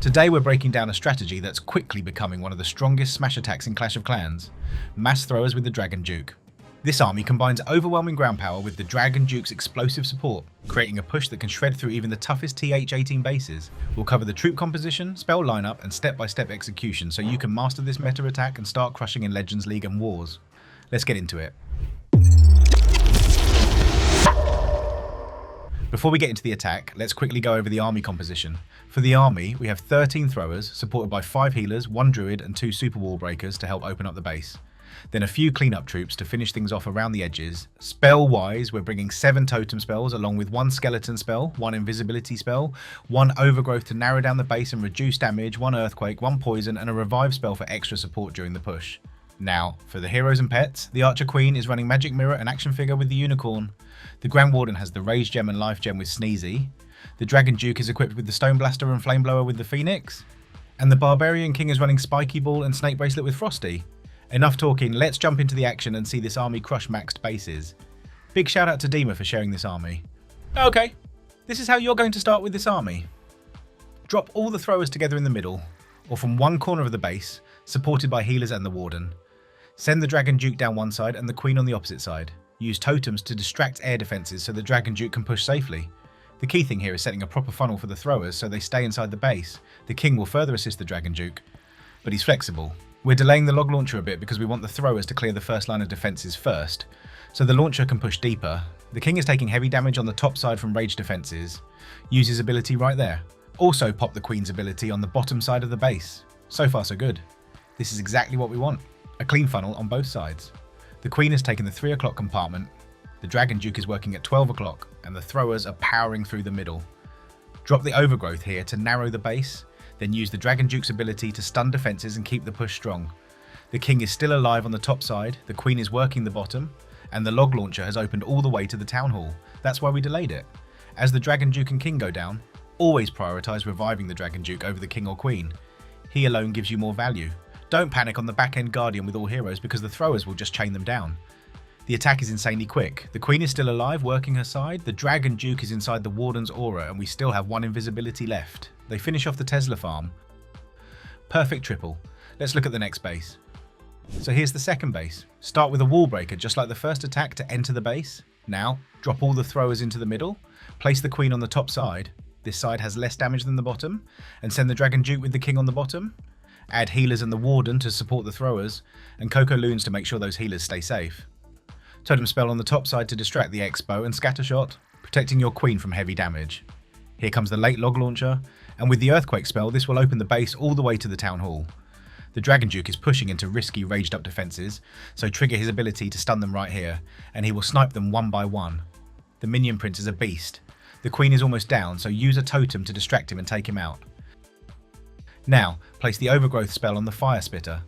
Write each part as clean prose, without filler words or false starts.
Today we're breaking down a strategy that's quickly becoming one of the strongest smash attacks in Clash of Clans, mass throwers with the Dragon Duke. This army combines overwhelming ground power with the Dragon Duke's explosive support, creating a push that can shred through even the toughest TH18 bases. We'll cover the troop composition, spell lineup and step-by-step execution so you can master this meta attack and start crushing in Legends League and Wars. Let's get into it. Before we get into the attack, let's quickly go over the army composition. For the army, we have 13 throwers, supported by 5 healers, 1 druid and 2 super wall breakers to help open up the base. Then a few cleanup troops to finish things off around the edges. Spell-wise, we're bringing 7 totem spells along with 1 skeleton spell, 1 invisibility spell, 1 overgrowth to narrow down the base and reduce damage, 1 earthquake, 1 poison and a revive spell for extra support during the push. Now, for the heroes and pets, the Archer Queen is running Magic Mirror and action figure with the Unicorn. The Grand Warden has the Rage Gem and Life Gem with Sneezy. The Dragon Duke is equipped with the Stone Blaster and Flame Blower with the Phoenix. And the Barbarian King is running Spiky Ball and Snake Bracelet with Frosty. Enough talking, let's jump into the action and see this army crush maxed bases. Big shout out to Dima for sharing this army. Okay, this is how you're going to start with this army. Drop all the throwers together in the middle, or from one corner of the base, supported by healers and the Warden. Send the Dragon Duke down one side and the Queen on the opposite side. Use totems to distract air defences so the Dragon Duke can push safely. The key thing here is setting a proper funnel for the throwers so they stay inside the base. The King will further assist the Dragon Duke, but he's flexible. We're delaying the log launcher a bit because we want the throwers to clear the first line of defences first, so the launcher can push deeper. The King is taking heavy damage on the top side from rage defences. Use his ability right there. Also pop the Queen's ability on the bottom side of the base. So far so good. This is exactly what we want. A clean funnel on both sides. The Queen has taken the 3 o'clock compartment, the Dragon Duke is working at 12 o'clock and the throwers are powering through the middle. Drop the overgrowth here to narrow the base, then use the Dragon Duke's ability to stun defences and keep the push strong. The King is still alive on the top side, the Queen is working the bottom, and the log launcher has opened all the way to the Town Hall. That's why we delayed it. As the Dragon Duke and King go down, always prioritise reviving the Dragon Duke over the King or Queen. He alone gives you more value. Don't panic on the back-end Guardian with all heroes because the throwers will just chain them down. The attack is insanely quick. The Queen is still alive, working her side. The Dragon Duke is inside the Warden's aura and we still have 1 invisibility left. They finish off the Tesla farm. Perfect triple. Let's look at the next base. So here's the second base. Start with a wall breaker just like the first attack to enter the base. Now, drop all the throwers into the middle. Place the Queen on the top side. This side has less damage than the bottom. And send the Dragon Duke with the King on the bottom. Add healers and the Warden to support the throwers, and Coco Loons to make sure those healers stay safe. Totem spell on the top side to distract the Expo and Scattershot, protecting your Queen from heavy damage. Here comes the late log launcher, and with the Earthquake spell this will open the base all the way to the Town Hall. The Dragon Duke is pushing into risky raged up defences, so trigger his ability to stun them right here, and he will snipe them one by one. The Minion Prince is a beast. The Queen is almost down, so use a totem to distract him and take him out. Now, place the Overgrowth spell on the Fire Spitter.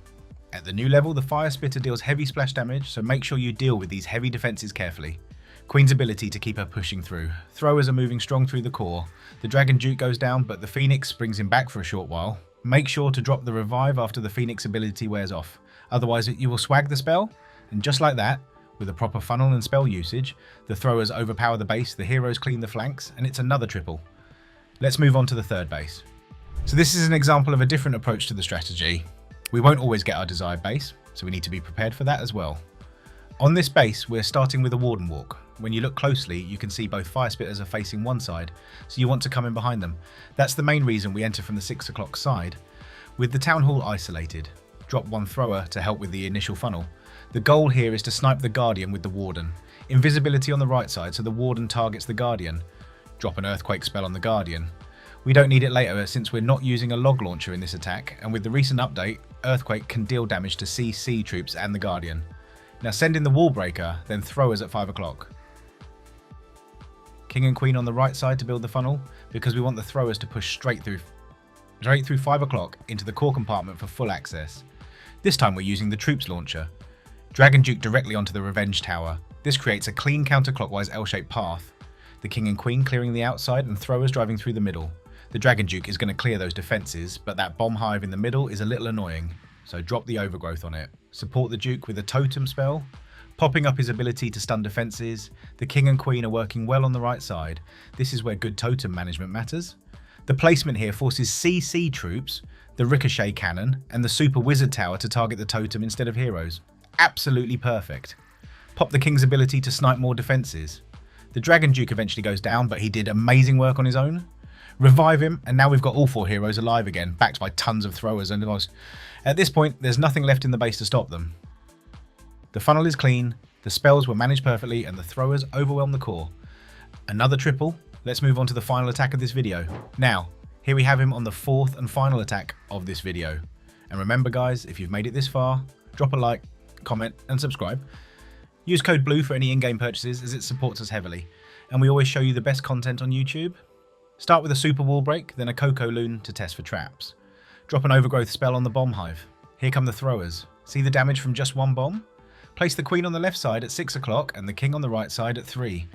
At the new level, the Fire Spitter deals heavy splash damage, so make sure you deal with these heavy defences carefully. Queen's ability to keep her pushing through. Throwers are moving strong through the core. The Dragon Duke goes down, but the Phoenix brings him back for a short while. Make sure to drop the revive after the Phoenix ability wears off, otherwise you will swag the spell, and just like that, with a proper funnel and spell usage, the throwers overpower the base, the heroes clean the flanks, and it's another triple. Let's move on to the third base. So this is an example of a different approach to the strategy. We won't always get our desired base, so we need to be prepared for that as well. On this base, we're starting with a Warden Walk. When you look closely, you can see both Fire Spitters are facing one side, so you want to come in behind them. That's the main reason we enter from the 6 o'clock side. With the Town Hall isolated, drop 1 thrower to help with the initial funnel. The goal here is to snipe the Guardian with the Warden. Invisibility on the right side, so the Warden targets the Guardian. Drop an Earthquake spell on the Guardian. We don't need it later since we're not using a log launcher in this attack, and with the recent update, Earthquake can deal damage to CC troops and the Guardian. Now send in the Wall Breaker, then throwers at 5 o'clock. King and Queen on the right side to build the funnel, because we want the throwers to push straight through 5 o'clock into the core compartment for full access. This time we're using the Troops Launcher. Dragon Duke directly onto the Revenge Tower. This creates a clean counterclockwise L-shaped path. The King and Queen clearing the outside and throwers driving through the middle. The Dragon Duke is going to clear those defences, but that bomb hive in the middle is a little annoying, so drop the overgrowth on it. Support the Duke with a totem spell, popping up his ability to stun defences. The King and Queen are working well on the right side. This is where good totem management matters. The placement here forces CC troops, the ricochet cannon, and the super wizard tower to target the totem instead of heroes. Absolutely perfect. Pop the king's ability to snipe more defences. The Dragon Duke eventually goes down, but he did amazing work on his own. Revive him, and now we've got all 4 heroes alive again, backed by tons of throwers, and at this point, there's nothing left in the base to stop them. The funnel is clean, the spells were managed perfectly, and the throwers overwhelm the core. Another triple. Let's move on to the final attack of this video. Now, here we have him on the 4th and final attack of this video. And remember guys, if you've made it this far, drop a like, comment, and subscribe. Use code BLUE for any in-game purchases as it supports us heavily. And we always show you the best content on YouTube. Start with a super wall break, then a Coco Loon to test for traps. Drop an overgrowth spell on the bomb hive. Here come the throwers. See the damage from just one bomb? Place the queen on the left side at 6 o'clock and the king on the right side at 3.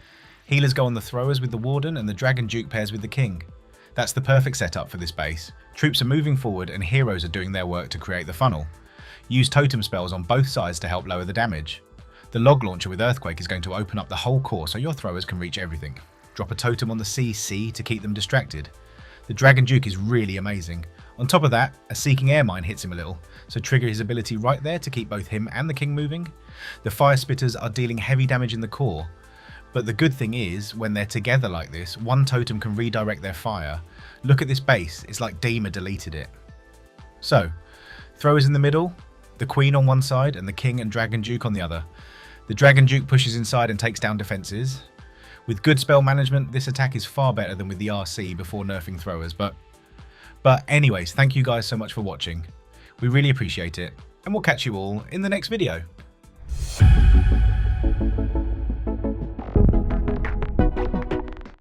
Healers go on the throwers with the warden and the dragon duke pairs with the king. That's the perfect setup for this base. Troops are moving forward and heroes are doing their work to create the funnel. Use totem spells on both sides to help lower the damage. The log launcher with earthquake is going to open up the whole core so your throwers can reach everything. Drop a totem on the CC to keep them distracted. The dragon duke is really amazing. On top of that, a seeking air mine hits him a little, so trigger his ability right there to keep both him and the king moving. The fire spitters are dealing heavy damage in the core. But the good thing is, when they're together like this, one totem can redirect their fire. Look at this base, it's like Dima deleted it. So, throwers in the middle, the queen on one side and the king and dragon duke on the other. The dragon duke pushes inside and takes down defences. With good spell management, this attack is far better than with the RC before nerfing throwers, but anyways, thank you guys so much for watching. We really appreciate it, and we'll catch you all in the next video.